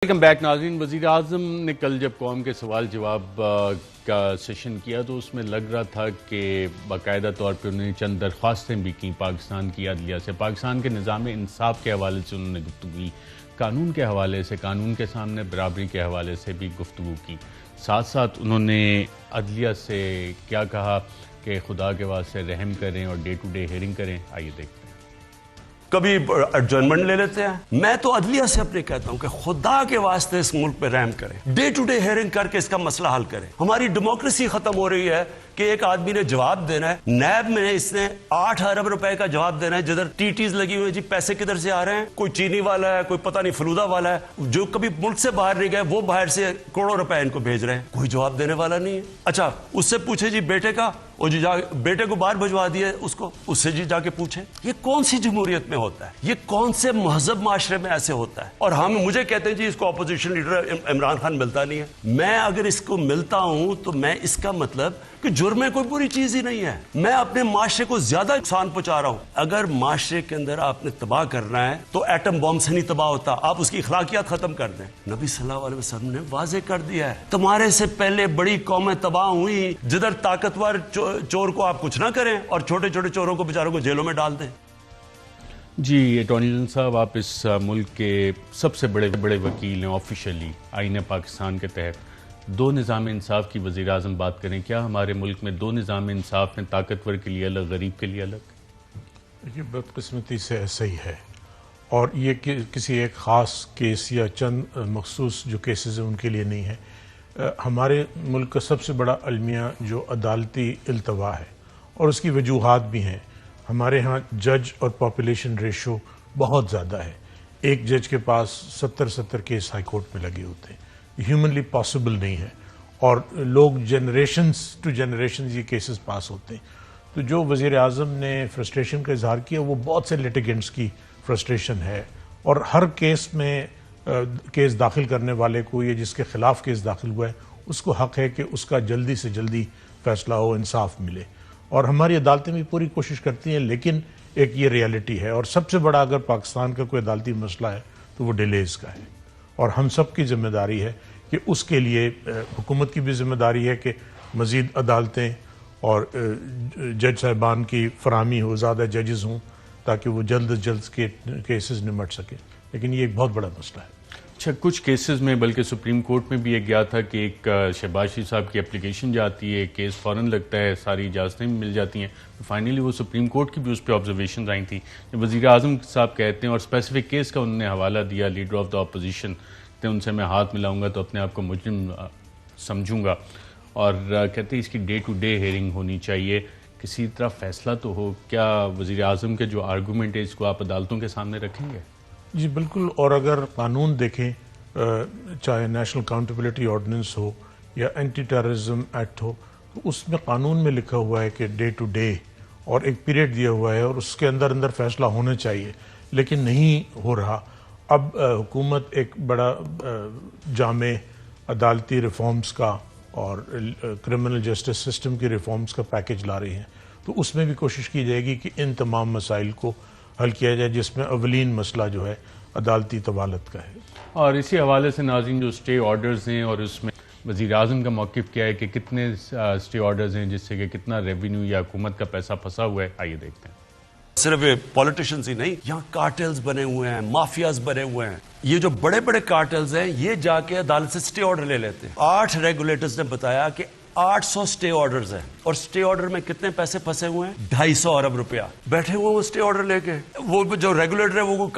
Welcome back ناظرین. وزیر اعظم نے کل جب قوم کے سوال جواب کا سیشن کیا تو اس میں لگ رہا تھا کہ باقاعدہ طور پہ انہوں نے چند درخواستیں بھی کی پاکستان کی عدلیہ سے. پاکستان کے نظام انصاف کے حوالے سے انہوں نے گفتگو کی, قانون کے حوالے سے, قانون کے سامنے برابری کے حوالے سے بھی گفتگو کی. ساتھ ساتھ انہوں نے عدلیہ سے کیا کہا کہ خدا کے واسطے رحم کریں اور ڈے ٹو ڈے ہیئرنگ کریں. آئیے دیکھتے ہیں. کبھی ایڈجرنمنٹ لے لیتے ہیں. میں تو عدلیہ سے اپنے کہتا ہوں کہ خدا کے واسطے اس ملک پہ رحم کریں, ڈے ٹو ڈے ہیئرنگ کر کے اس کا مسئلہ حل کریں. ہماری ڈیموکریسی ختم ہو رہی ہے کہ ایک آدمی نے جواب دینا ہے, نیب میں اس نے 8 ارب روپے کا جواب دینا ہے, جدھر ٹیز لگی ہوئی, جی پیسے کدھر سے آ رہے ہیں, کوئی چینی والا ہے, کوئی پتہ نہیں فلودہ والا ہے, جو کبھی ملک سے باہر نہیں گئے وہ باہر سے کروڑوں روپے ان کو بھیج رہے ہیں, کوئی جواب دینے والا نہیں ہے. اچھا اس سے پوچھے جی بیٹے کا, وہ جی بیٹے کو باہر بھجوا دیے اس کو, اس سے جی جا کے پوچھیں. یہ کون سی جمہوریت میں ہوتا ہے, یہ کون سے مہذب معاشرے میں ایسے ہوتا ہے؟ اور مجھے کہتے ہیں جی اس کو اپوزیشن لیڈر عمران خان ملتا نہیں ہے. میں اگر اس کو ملتا ہوں تو میں اس کا مطلب کہ جرم کوئی بری چیز ہی نہیں ہے, میں اپنے معاشرے کو زیادہ نقصان پہنچا رہا ہوں. اگر معاشرے کے اندر آپ نے تباہ کرنا ہے تو ایٹم بم سے نہیں تباہ ہوتا, آپ اس کی اخلاقیات ختم کر دیں. نبی صلی اللہ علیہ وسلم نے واضح کر دیا ہے, تمہارے سے پہلے بڑی قومیں تباہ ہوئی جدھر طاقتور چور کو آپ کچھ نہ کریں اور چھوٹے چھوٹے چوروں کو بیچاروں کو جیلوں میں ڈال دیں. جی اٹارنی جنرل صاحب, آپ اس ملک کے سب سے بڑے وکیل ہیں. آفیشلی آئین پاکستان کے تحت دو نظام انصاف کی وزیر اعظم بات کریں. کیا ہمارے ملک میں دو نظام انصاف ہیں, طاقتور کے لیے الگ, غریب کے لیے الگ؟ یہ بدقسمتی سے ایسا ہی ہے, اور یہ کسی ایک خاص کیس یا چند مخصوص جو کیسز ہیں ان کے لیے نہیں ہے. ہمارے ملک کا سب سے بڑا المیہ جو عدالتی التوا ہے, اور اس کی وجوہات بھی ہیں. ہمارے ہاں جج اور پاپولیشن ریشو بہت زیادہ ہے. ایک جج کے پاس 70 کیس ہائی کورٹ میں لگے ہوتے ہیں. ہیومنلی پاسبل نہیں ہے, اور لوگ جنریشنز ٹو جنریشنز یہ کیسز پاس ہوتے ہیں. تو جو وزیر اعظم نے فرسٹریشن کا اظہار کیا وہ بہت سے لیٹیگنٹس کی فرسٹریشن ہے, اور ہر کیس میں کیس داخل کرنے والے کو یا جس کے خلاف کیس داخل ہوا ہے اس کو حق ہے کہ اس کا جلدی سے جلدی فیصلہ ہو, انصاف ملے. اور ہماری عدالتیں بھی پوری کوشش کرتی ہیں, لیکن ایک یہ ریالٹی ہے. اور سب سے بڑا اگر پاکستان کا کوئی عدالتی مسئلہ ہے تو وہ ڈیلیز کا ہے, اور ہم سب کی ذمہ داری ہے کہ اس کے لیے حکومت کی بھی ذمہ داری ہے کہ مزید عدالتیں اور جج صاحبان کی فراہمی ہو, زیادہ ججز ہوں تاکہ وہ جلد از جلد کے کیسز نمٹ سکیں. لیکن یہ ایک بہت بڑا مسئلہ ہے. اچھا, کچھ کیسز میں بلکہ سپریم کورٹ میں بھی یہ گیا تھا کہ ایک شہباز شریف صاحب کی اپلیکیشن جاتی ہے, کیس فوراً لگتا ہے, ساری اجازتیں بھی مل جاتی ہیں, فائنلی وہ سپریم کورٹ کی بھی اس پہ آبزرویشنز آئی تھیں. وزیر اعظم صاحب کہتے ہیں اور اسپیسیفک کیس کا انہوں نے حوالہ دیا, لیڈر آف دا اپوزیشن, ان سے میں ہاتھ ملاؤں گا تو اپنے آپ کو مجرم سمجھوں گا, اور کہتے ہیں اس کی ڈے ٹو ڈے ہیئرنگ ہونی چاہیے, کسی طرح فیصلہ تو ہو. کیا وزیر اعظم کے جو آرگومنٹ ہے اس کو آپ عدالتوں کے سامنے رکھیں گے؟ جی بالکل. اور اگر قانون دیکھیں, چاہے نیشنل اکاؤنٹیبلٹی آرڈیننس ہو یا اینٹی ٹیررزم ایکٹ ہو, تو اس میں قانون میں لکھا ہوا ہے کہ ڈے ٹو ڈے, اور ایک پیریڈ دیا ہوا ہے, اور اس کے اندر فیصلہ ہونا چاہیے, لیکن نہیں ہو رہا. اب حکومت ایک بڑا جامع عدالتی ریفارمز کا اور کرمنل جسٹس سسٹم کی ریفارمز کا پیکج لا رہی ہیں, تو اس میں بھی کوشش کی جائے گی کہ ان تمام مسائل کو حل کیا جائے, جس میں اولین مسئلہ جو ہے عدالتی طوالت کا ہے. اور اسی حوالے سے ناظرین, جو اسٹے آرڈرز ہیں اور اس میں وزیر اعظم کا موقف کیا ہے کہ کتنے اسٹے آرڈرز ہیں جس سے کہ کتنا ریونیو یا حکومت کا پیسہ پھنسا ہوا ہے, آئیے دیکھتے ہیں. صرف پولیٹیشنز ہی نہیں, یہاں کارٹلز بنے ہوئے ہیں, مافیاز بنے ہوئے ہیں. یہ جو بڑے بڑے کارٹلز ہیں یہ جا کے عدالت سے سٹے آرڈر لے لیتے ہیں. 8 ریگولیٹرز نے بتایا کہ 800 سٹے آرڈرز ہیں, اور سٹے آرڈر میں کتنے پیسے پھنسے ہوئے ہیں, 250 ارب روپیہ بیٹھے ہوئے وہ سٹے آرڈر لے کے. وہ جو ریگولیٹر ہے وہ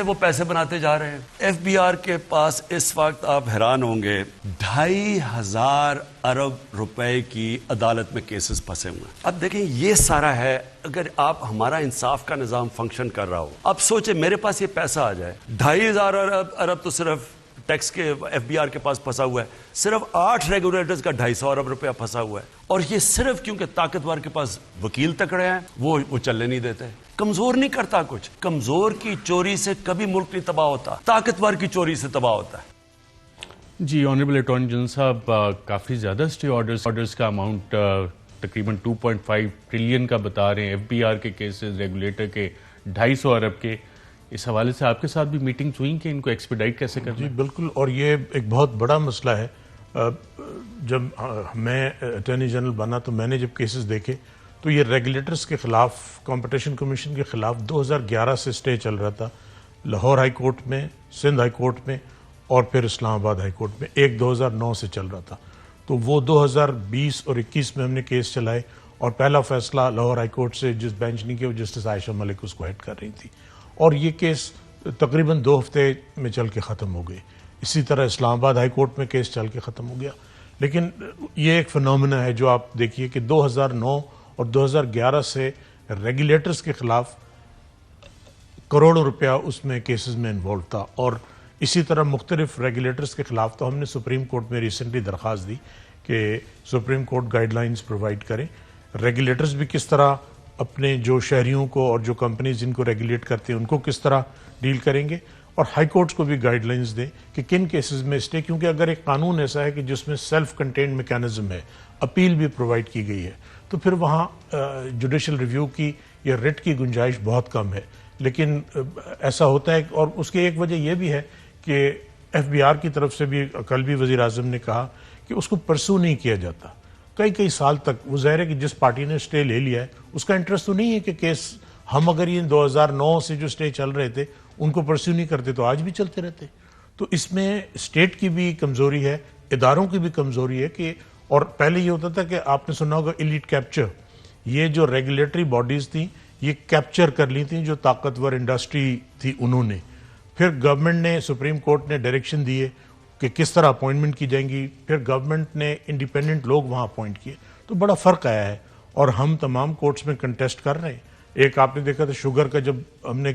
وہ پیسے بناتے جا رہے ہیں. ایف بی آر کے پاس اس وقت آپ حیران ہوں گے 2500 ارب روپے کی عدالت میں کیسز پھنسے ہوئے ہیں. اب دیکھیں یہ سارا ہے, اگر آپ ہمارا انصاف کا نظام فنکشن کر رہا ہو, اب سوچیں میرے پاس یہ پیسہ آ جائے, 2500 ارب تو صرف ٹیکس کے ایف بی آر کے پاس پھنسا ہوا ہے, صرف 8 ریگولیٹرز کا 250 ارب روپیہ پھنسا ہوا ہے, اور یہ صرف کیونکہ طاقتور کے پاس وکیل تکڑے ہیں وہ چلنے نہیں دیتے. کمزور نہیں کرتا کچھ, کمزور کی چوری سے کبھی ملک نہیں تباہ ہوتا, طاقتور کی چوری سے تباہ ہوتا ہے. جی آنریبل اٹارنی جنرل صاحب, کافی زیادہ اسٹے آرڈرز کا اماؤنٹ تقریباً 2.5 ٹریلین کا بتا رہے ہیں. ایف بی آر کے کیسز, ریگولیٹر کے 250 ارب کے, اس حوالے سے آپ کے ساتھ بھی میٹنگز ہوئیں کہ ان کو ایکسپیڈائٹ کیسے کرنا جی ہے؟ بالکل، اور یہ ایک بہت بڑا مسئلہ ہے۔ جب میں اٹارنی جنرل بنا تو میں نے جب کیسز دیکھے تو یہ ریگولیٹرز کے خلاف، کمپٹیشن کمیشن کے خلاف 2011 سے سٹے چل رہا تھا، لاہور ہائی کورٹ میں، سندھ ہائی کورٹ میں اور پھر اسلام آباد ہائی کورٹ میں، ایک 2009 سے چل رہا تھا۔ تو وہ 2020 اور 21 میں ہم نے کیس چلائے اور پہلا فیصلہ لاہور ہائی کورٹ سے جس بینچ نے کیا وہ جسٹس عائشہ ملک اس کو ہیڈ کر رہی تھی، اور یہ کیس تقریباً 2 ہفتے میں چل کے ختم ہو گئے۔ اسی طرح اسلام آباد ہائی کورٹ میں کیس چل کے ختم ہو گیا۔ لیکن یہ ایک فنومنا ہے جو آپ دیکھیے کہ 2009 اور 2011 سے ریگولیٹرز کے خلاف کروڑوں روپیہ اس میں کیسز میں انوالو تھا، اور اسی طرح مختلف ریگولیٹرز کے خلاف تو ہم نے سپریم کورٹ میں ریسنٹلی درخواست دی کہ supreme court guide lines provide کریں، ریگولیٹرز بھی کس طرح اپنے جو شہریوں کو اور جو کمپنیز جن کو ریگولیٹ کرتے ہیں ان کو کس طرح ڈیل کریں گے، اور ہائی کورٹس کو بھی گائیڈ لائنز دیں کہ کن کیسز میں اسٹے، کیونکہ اگر ایک قانون ایسا ہے کہ جس میں سیلف کنٹینڈ میکینزم ہے، اپیل بھی پرووائڈ کی گئی ہے، تو پھر وہاں جوڈیشل ریویو کی یا ریٹ کی گنجائش بہت کم ہے۔ لیکن ایسا ہوتا ہے، اور اس کی ایک وجہ یہ بھی ہے کہ ایف بی آر کی طرف سے بھی کل بھی وزیر اعظم نے کہا کہ اس کو پرسو نہیں کیا جاتا کئی سال تک۔ وہ ظاہر ہے کہ جس پارٹی نے اسٹے لے لیا ہے اس کا انٹرسٹ تو نہیں ہے کہ کیس ہم اگر یہ 2009 سے جو اسٹے چل رہے تھے ان کو پرسو نہیں کرتے تو آج بھی چلتے رہتے۔ تو اس میں اسٹیٹ کی بھی کمزوری ہے، اداروں کی بھی کمزوری ہے کہ، اور پہلے یہ ہوتا تھا کہ آپ نے سنا ہوگا ایلیٹ کیپچر، یہ جو ریگولیٹری باڈیز تھیں یہ کیپچر کر لی تھیں جو طاقتور انڈسٹری تھی انہوں نے، پھر گورنمنٹ نے، سپریم کورٹ نے ڈائریکشن دیے کہ کس طرح اپوائنٹمنٹ کی جائیں گی، پھر گورنمنٹ نے انڈیپینڈنٹ لوگ وہاں اپوائنٹ کیے، تو بڑا فرق آیا ہے، اور ہم تمام کورٹس میں کنٹیسٹ کر رہے ہیں۔ ایک آپ نے دیکھا تھا شوگر کا، جب ہم نے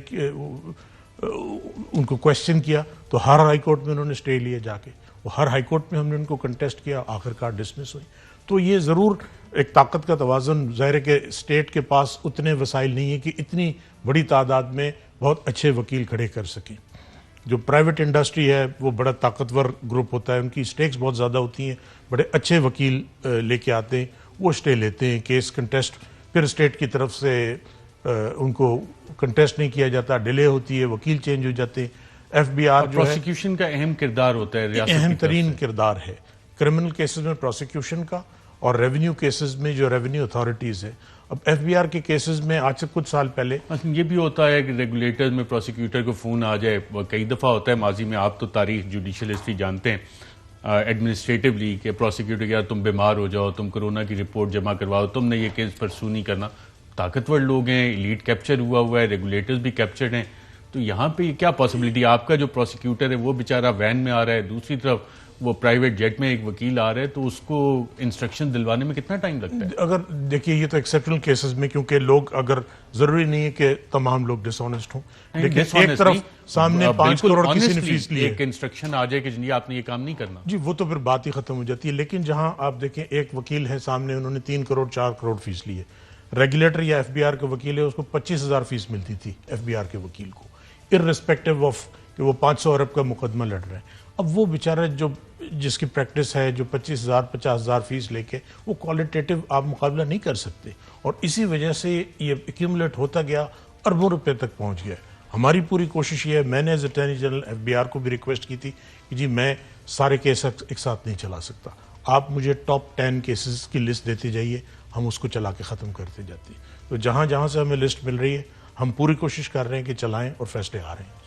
ان کو کویسچن کیا تو ہر ہائی کورٹ میں انہوں نے اسٹے لیا جا کے، وہ ہر ہائی کورٹ میں ہم نے ان کو کنٹیسٹ کیا، آخر کار ڈسمس ہوئی۔ تو یہ ضرور ایک طاقت کا توازن، ظاہر ہے کہ اسٹیٹ کے پاس اتنے وسائل نہیں ہیں کہ اتنی بڑی تعداد میں بہت اچھے وکیل کھڑے کر سکیں۔ جو پرائیویٹ انڈسٹری ہے وہ بڑا طاقتور گروپ ہوتا ہے، ان کی اسٹیکس بہت زیادہ ہوتی ہیں، بڑے اچھے وکیل لے کے آتے ہیں، وہ اسٹے لیتے ہیں، کیس کنٹیسٹ پھر اسٹیٹ کی طرف سے ان کو کنٹیسٹ نہیں کیا جاتا، ڈیلے ہوتی ہے، وکیل چینج ہو جاتے ہیں۔ ایف بی آر جو ہے پروسیکیوشن کا اہم کردار ہوتا ہے، ریاست اہم کی طرف ترین سے۔ کردار ہے کرمنل کیسز میں پروسیکیوشن کا، اور ریونیو کیسز میں جو ریونیو اتھارٹیز ہے۔ اب ایف بی آر کے کیسز میں آج سے کچھ سال پہلے یہ بھی ہوتا ہے کہ ریگولیٹر میں پروسیکیوٹر کو فون آ جائے، کئی دفعہ ہوتا ہے ماضی میں، آپ تو تاریخ جوڈیشل ہسٹری جانتے ہیں، ایڈمنسٹریٹولی کہ پروسیکیوٹر کیا تم بیمار ہو جاؤ، تم کورونا کی رپورٹ جمع کرواؤ، تم نے یہ کیس پرسو نہیں کرنا۔ طاقتور لوگ ہیں، لیڈ کیپچر ہوا ہے، ریگولیٹرز بھی کیپچرڈ ہیں، تو یہاں پہ کیا پاسبلٹی؟ آپ کا جو پروسیکیوٹر ہے وہ بیچارہ وین میں آ رہا ہے، دوسری طرف وہ پرائیویٹ جیٹ میں ایک وکیل آ رہا ہے، تو اس کو انسٹرکشن دلوانے میں کتنا ٹائم لگتا ہے؟ اگر دیکھیے یہ تو ایکسیپشنل کیسز میں، کیونکہ لوگ، اگر ضروری نہیں ہے کہ تمام لوگ ڈس آنیسٹ ہوں، لیکن ایک طرف سامنے 5 کروڑ کسی نے فیس لی ہے، ایک انسٹرکشن آ جائے کہ جی آپ نے یہ کام نہیں کرنا، جی وہ تو پھر بات ہی ختم ہو جاتی ہے۔ لیکن جہاں آپ دیکھیں ایک وکیل ہے سامنے، انہوں نے 3 کروڑ 4 کروڑ فیس لی ہے، ریگولیٹر یا ایف بی آر کا وکیل ہے اس کو 25,000 فیس ملتی تھی ایف بی آر کے وکیل کو، ارسپیکٹو آف کہ وہ 500 ارب کا مقدمہ لڑ رہے ہیں۔ اب وہ بیچارہ جو جس کی پریکٹس ہے، جو 25,000 50,000 فیس لے کے، وہ کوالٹیٹیو آپ مقابلہ نہیں کر سکتے، اور اسی وجہ سے یہ ایکیومولیٹ ہوتا گیا، اربوں روپے تک پہنچ گیا۔ ہماری پوری کوشش یہ ہے، میں نے as attorney general F B R کو بھی ریکویسٹ کی تھی کہ جی میں سارے کیس ایک ساتھ نہیں چلا سکتا، آپ مجھے ٹاپ 10 کیسز کی لسٹ دیتے جائیے، ہم اس کو چلا کے ختم کرتے جاتے ہیں۔ تو جہاں جہاں سے ہمیں لسٹ مل رہی ہے، ہم پوری کوشش کر رہے ہیں کہ چلائیں، اور فیصلے آ رہے ہیں۔